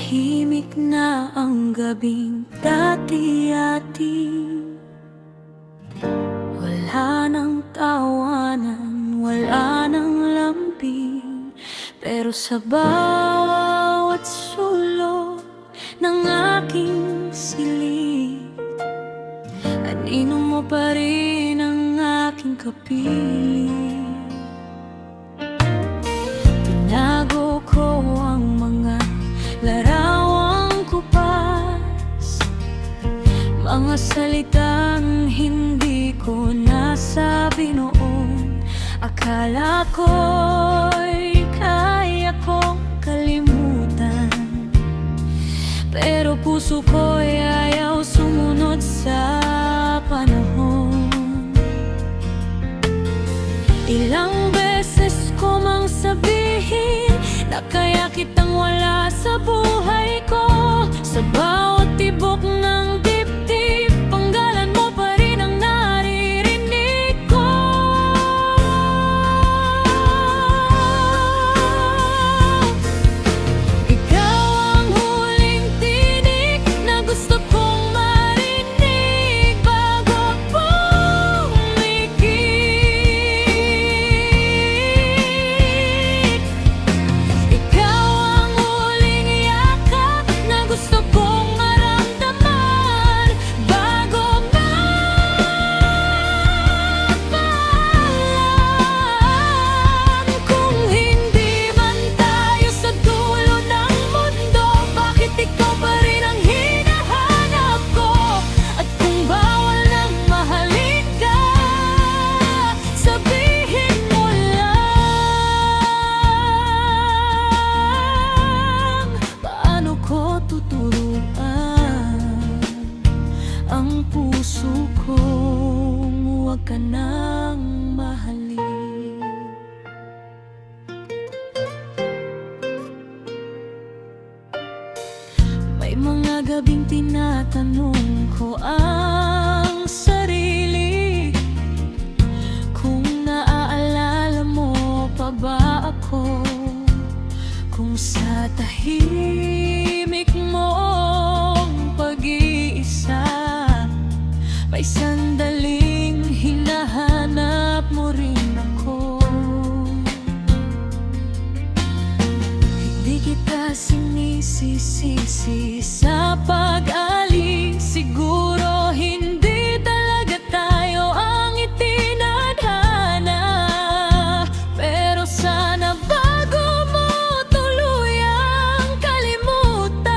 Tahimik na ang gabing dati-ating wala nang tawanan, wala nang lambing. Pero sa bawat sulok ng aking silid, anino mo pa rin ang aking kapiling. Tinago ko ang mga larawang kupas, mga salitang hindi ko nasabi noon. Akala ko'y kaya kong kalimutan, pero puso ko'y ayaw sumunod sa panahon. Ilang beses ko mang sabihin na kaya kitang wala sa buhay ko. Sa bawat tibok ng dibdib, panggalan mo pa rin ang naririnig ko. Ikaw ang huling tinig na gusto kong marinig bago pumikit. Ikaw ang huling yakap na gusto kong maramdaman bago magpaalam. Kung hindi man tayo sa dulo ng mundo, bakit ikaw pa rin ang hinahanap ko? At kung bawal nang mahalin ka, sabihin mo lang. Paano ko tuturuan ang puso kong huwag ka nang mahalin? May mga gabing tinatanong ko ang sarili, kung naaalala mo pa ba ako, kung sa tahimik mong pag-iisa may sandaling hinahanap mo rin ako. Hindi kita sinisisi sa pag-alis, siguro hindi talaga tayo ang itinadhana. Pero sana bago mo tuluyang kalimutan,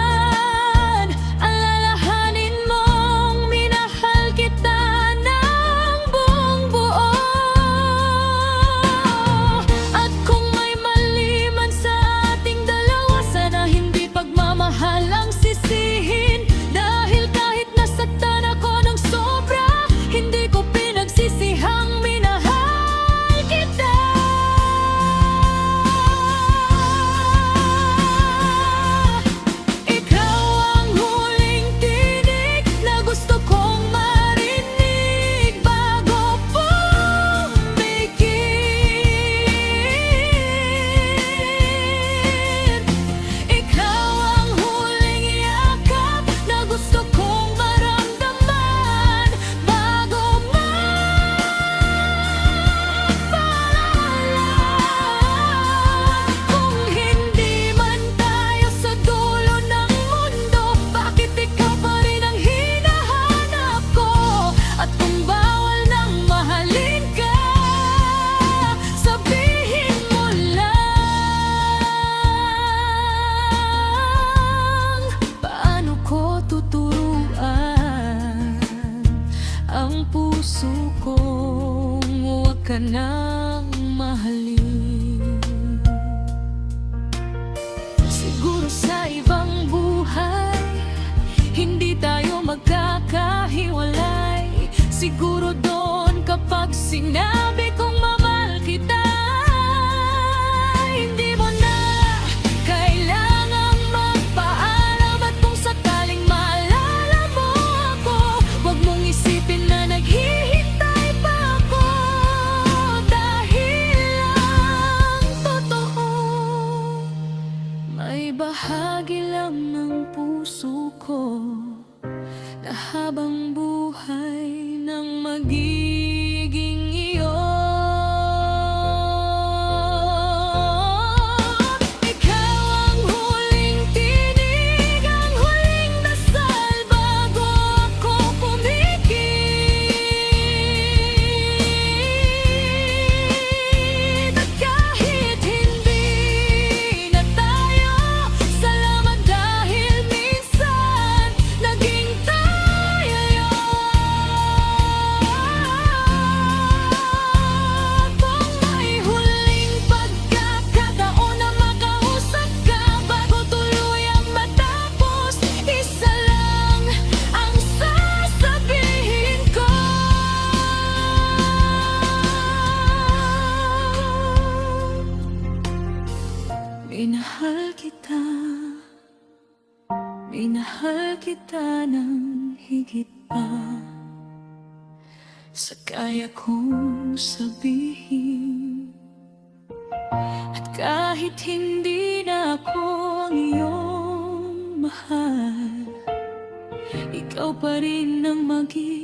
alalahanin mong minahal kita ng buong buo. At kung may mali man sa ating dalawa, sana hindi pagmamahal ang sisihin. Dahil kahit nasaktan ako ng sobra, hindi ko pinagsisihang minahal kita. Ikaw ang huling tinig na gusto kong marinig bago pumikit. Ikaw ang huling yakap na gusto kong maramdaman bago magpaalam. Kung hindi man tayo sa dulo ng mundo, bakit ikaw pa rin ang hinahanap ko? At kung bawal nang mahalin ka, sabihin mo lang. Paano ko tuturuan ang puso kong huwag ka nang mahalin? Siguro sa ibang buhay hindi tayo magkakahiwalay. Siguro doon kapag sinabi kong mamahal kita, hindi mo na kailangang magpaalam. At kung sakaling maalala mo ako, huwag mong isipin na naghihintay pa ako. Dahil ay bahagi lang ng puso ko, na habang buhay nang magiging iyo. Ikaw ang huling tinig, ang huling dasal bago ako pumikit. At kahit hindi na tayo, salamat dahil minsan naging tayo yun. Kung may huling pagkakataon na makausap ka bago tuluyang matapos, isa lang ang sasabihin ko. Minahal kita ng higit pa sa kaya kong sabihin. At kahit hindi na ako ang iyong mahal, ikaw pa rin ang mag-iisip